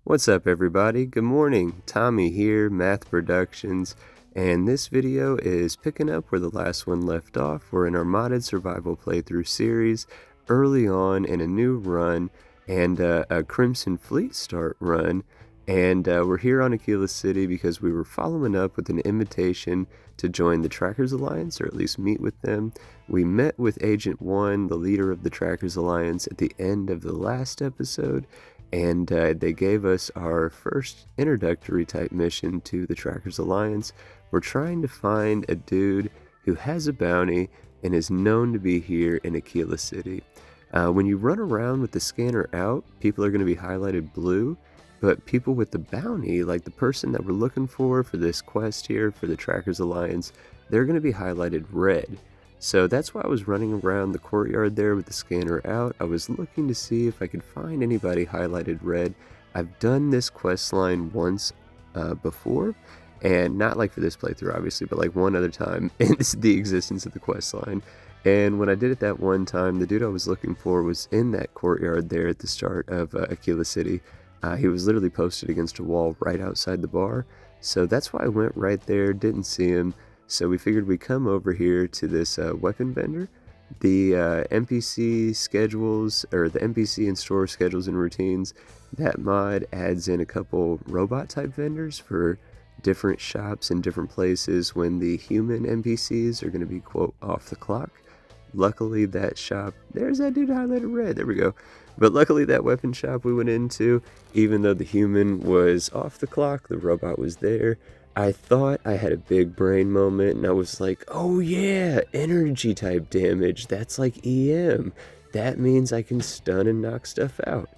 What's up everybody? Good morning. Tommy here, Math Productions, and this video is picking up where the last one left off. We're in our modded survival playthrough series, early on in a new run, and a Crimson Fleet start run, and we're here on Akila City because we were following up with an invitation to join the Trackers Alliance, or at least meet with them. We met with Agent No1, the leader of the Trackers Alliance, at the end of the last episode, and they gave us our first introductory type mission to the Trackers Alliance. We're trying to find a dude who has a bounty and is known to be here in Akila City. When you run around with the scanner out, people are going to be highlighted blue, but people with the bounty, like the person that we're looking for this quest here for the Trackers Alliance, they're going to be highlighted red. So that's why I was running around the courtyard there with the scanner out. I was looking to see if I could find anybody highlighted red. I've done this quest line once before, and not like for this playthrough obviously, but like one other time in the existence of the quest line. And when I did it that one time, the dude I was looking for was in that courtyard there at the start of Akila City. He was literally posted against a wall right outside the bar. So that's why I went right there, didn't see him. So we figured we'd come over here to this weapon vendor. The NPC schedules, or the NPC and store schedules and routines, that mod adds in a couple robot type vendors for different shops in different places when the human NPCs are going to be, quote, off the clock. Luckily that shop, there's that dude highlighted red, there we go. But luckily that weapon shop we went into, even though the human was off the clock, the robot was there. I thought I had a big brain moment and I was like, oh yeah, energy type damage, that's like EM. That means I can stun and knock stuff out.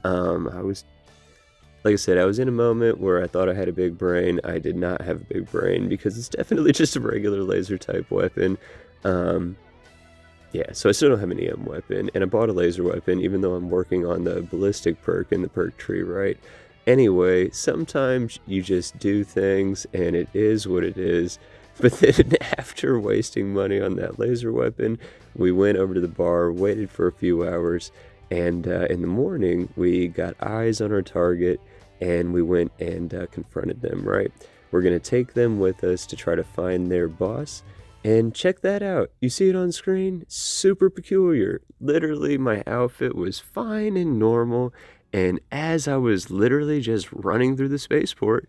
Like I said, I was in a moment where I thought I had a big brain. I did not have a big brain because it's definitely just a regular laser type weapon. Yeah, so I still don't have an EM weapon, and I bought a laser weapon even though I'm working on the ballistic perk in the perk tree, right? Anyway, sometimes you just do things and it is what it is. But then after wasting money on that laser weapon, we went over to the bar, waited for a few hours, and in the morning we got eyes on our target and we went and confronted them, right? We're going to take them with us to try to find their boss. And check that out. You see it on screen? Super peculiar. Literally, my outfit was fine and normal. And as I was literally just running through the spaceport,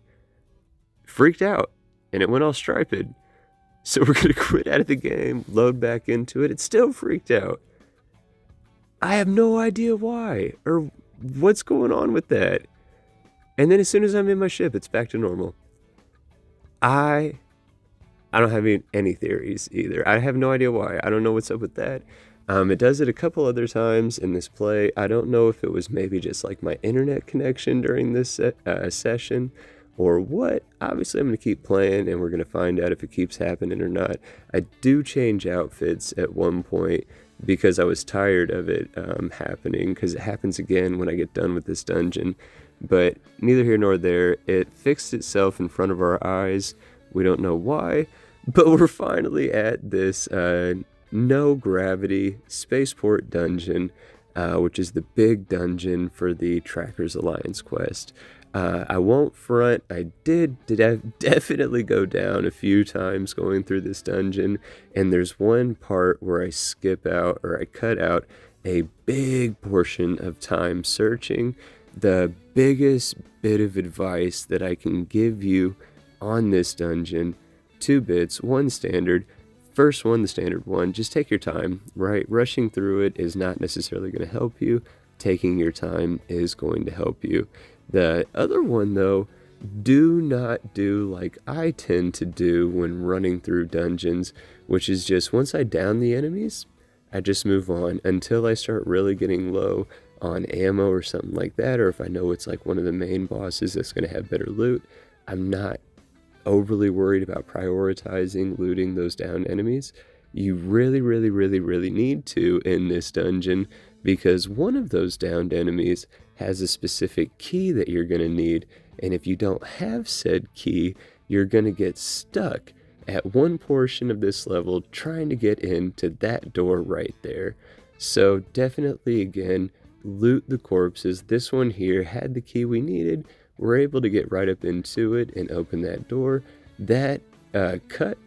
freaked out. And it went all striped. So we're going to quit out of the game, load back into it. It's still freaked out. I have no idea why or what's going on with that. And then as soon as I'm in my ship, it's back to normal. I don't have any theories either. I have no idea why. I don't know what's up with that. It does it a couple other times in this play. I don't know if it was maybe just like my internet connection during this session or what. Obviously, I'm going to keep playing and we're going to find out if it keeps happening or not. I do change outfits at one point because I was tired of it happening, because it happens again when I get done with this dungeon. But neither here nor there. It fixed itself in front of our eyes. We don't know why, but we're finally at this no gravity spaceport dungeon, which is the big dungeon for the Trackers Alliance quest. I won't front, I did definitely go down a few times going through this dungeon, and there's one part where I skip out, or I cut out a big portion of time searching. The biggest bit of advice that I can give you on this dungeon, 2 bits, 1 standard. First one, the standard one, just take your time, right? Rushing through it is not necessarily going to help you. Taking your time is going to help you. The other one, though, do not do like I tend to do when running through dungeons, which is just once I down the enemies, I just move on until I start really getting low on ammo or something like that, or if I know it's like one of the main bosses that's going to have better loot. I'm not overly worried about prioritizing looting those down enemies. You really need to in this dungeon, because one of those downed enemies has a specific key that you're going to need, and if you don't have said key, you're going to get stuck at one portion of this level trying to get into that door right there. So definitely, again, loot the corpses. This one here had the key we needed. We're able to get right up into it and open that door. That cut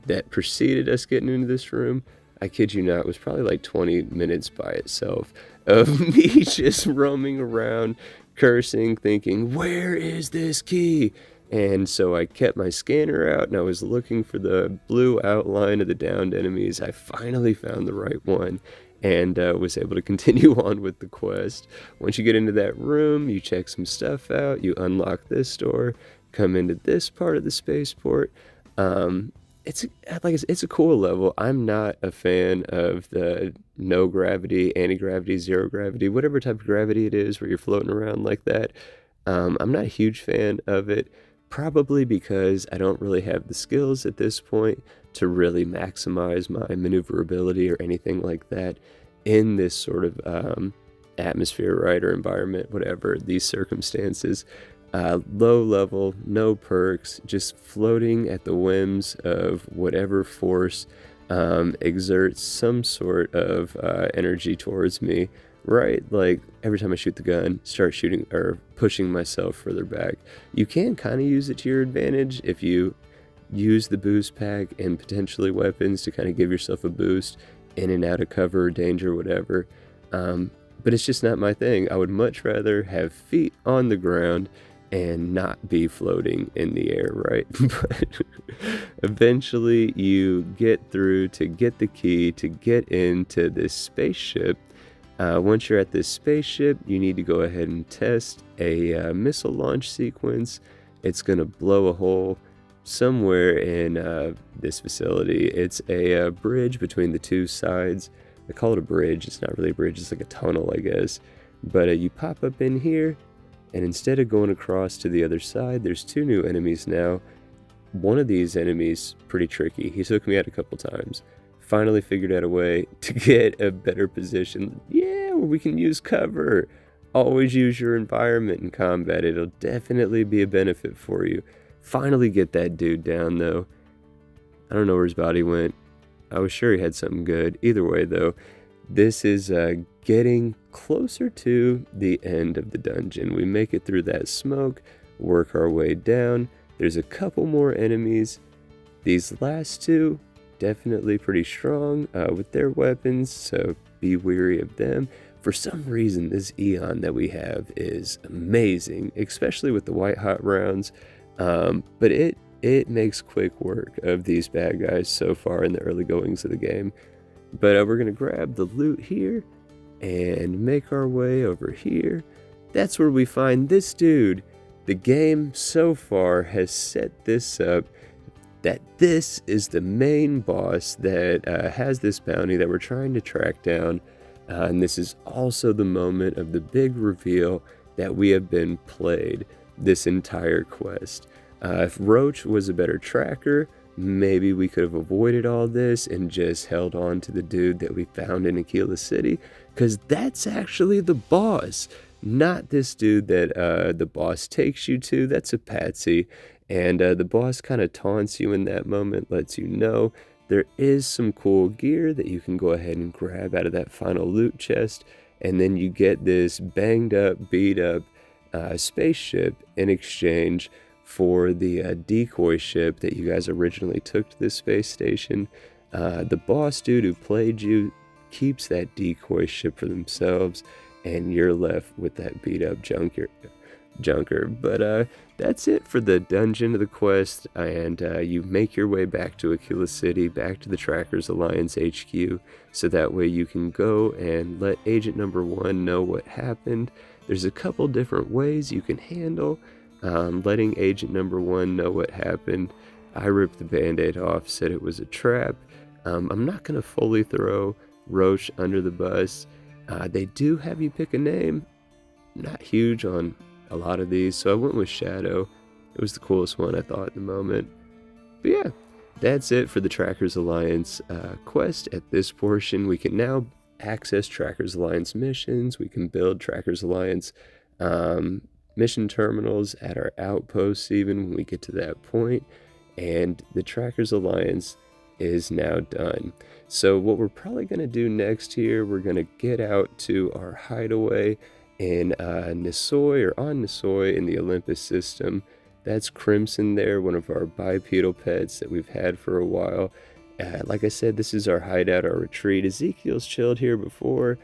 that preceded us getting into this room, I kid you not, was probably like 20 minutes by itself of me just roaming around, cursing, thinking, where is this key? And so I kept my scanner out and I was looking for the blue outline of the downed enemies. I finally found the right one and was able to continue on with the quest. Once you get into that room, you check some stuff out, you unlock this door, come into this part of the spaceport. It's a cool level. I'm not a fan of the no gravity, anti-gravity, zero gravity, whatever type of gravity it is where you're floating around like that. I'm not a huge fan of it, probably because I don't really have the skills at this point to really maximize my maneuverability or anything like that in this sort of atmosphere, right, or environment, whatever, these circumstances. Low level, no perks, just floating at the whims of whatever force exerts some sort of energy towards me, right? Like every time I shoot the gun, start shooting or pushing myself further back. You can kind of use it to your advantage if you use the boost pack and potentially weapons to kind of give yourself a boost in and out of cover, danger, whatever. But it's just not my thing. I would much rather have feet on the ground and not be floating in the air, right? But eventually you get through to get the key to get into this spaceship. Once you're at this spaceship, you need to go ahead and test a missile launch sequence. It's going to blow a hole somewhere in this facility. It's a bridge between the two sides. I call it a bridge. It's not really a bridge. It's like a tunnel, I guess. But you pop up in here, and instead of going across to the other side, there's two new enemies now. One of these enemies, pretty tricky. He took me out a couple times. Finally figured out a way to get a better position. Yeah, where we can use cover. Always use your environment in combat. It'll definitely be a benefit for you. Finally get that dude down, though. I don't know where his body went. I was sure he had something good. Either way, though, this is getting closer to the end of the dungeon. We make it through that smoke, work our way down. There's a couple more enemies. These last two, definitely pretty strong with their weapons, so be wary of them. For some reason, this Eon that we have is amazing, especially with the white hot rounds. But it makes quick work of these bad guys so far in the early goings of the game. But we're going to grab the loot here and make our way over here. That's where we find this dude. The game so far has set this up that this is the main boss that has this bounty that we're trying to track down. And this is also the moment of the big reveal that we have been played this entire quest. If Roach was a better tracker, maybe we could have avoided all this and just held on to the dude that we found in Akila City, because that's actually the boss, not this dude that the boss takes you to. That's a patsy, and the boss kind of taunts you in that moment, lets you know there is some cool gear that you can go ahead and grab out of that final loot chest, and then you get this banged up, beat up spaceship in exchange for the decoy ship that you guys originally took to this space station. The boss dude who played you keeps that decoy ship for themselves, and you're left with that beat up junker. But that's it for the dungeon of the quest, and you make your way back to Akila City, back to the Trackers Alliance HQ, so that way you can go and let Agent No1 know what happened. There's a couple different ways you can handle letting Agent No1 know what happened. I ripped the band-aid off, said it was a trap. I'm not going to fully throw Roach under the bus. They do have you pick a name. Not huge on a lot of these, so I went with Shadow. It was the coolest one I thought at the moment. But yeah, that's it for the Trackers Alliance quest at this portion. We can now access Trackers Alliance missions. We can build Trackers Alliance mission terminals at our outposts even when we get to that point. And the Trackers Alliance is now done. So what we're probably going to do next here, we're going to get out to our hideaway in Nesoi, or on Nesoi in the Olympus system. That's Crimson there, one of our bipedal pets that we've had for a while. Like I said, this is our hideout, our retreat. Ezekiel's chilled here before.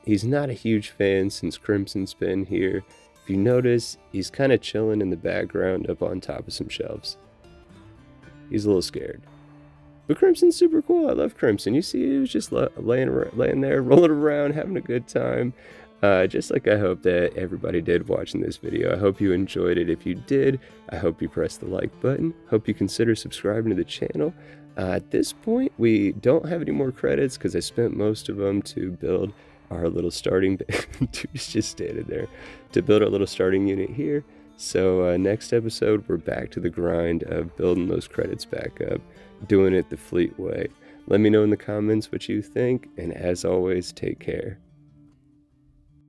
He's not a huge fan since Crimson's been here. If you notice, he's kind of chilling in the background up on top of some shelves. He's a little scared. But Crimson's super cool. I love Crimson. You see, he was just laying there, rolling around, having a good time. Just like I hope that everybody did watching this video. I hope you enjoyed it. If you did, I hope you press the like button. Hope you consider subscribing to the channel. At this point, we don't have any more credits because I spent most of them to build our little starting... Dude's just standing there. To build our little starting unit here. So next episode, we're back to the grind of building those credits back up. Doing it the Fleet way. Let me know in the comments what you think, and as always, take care.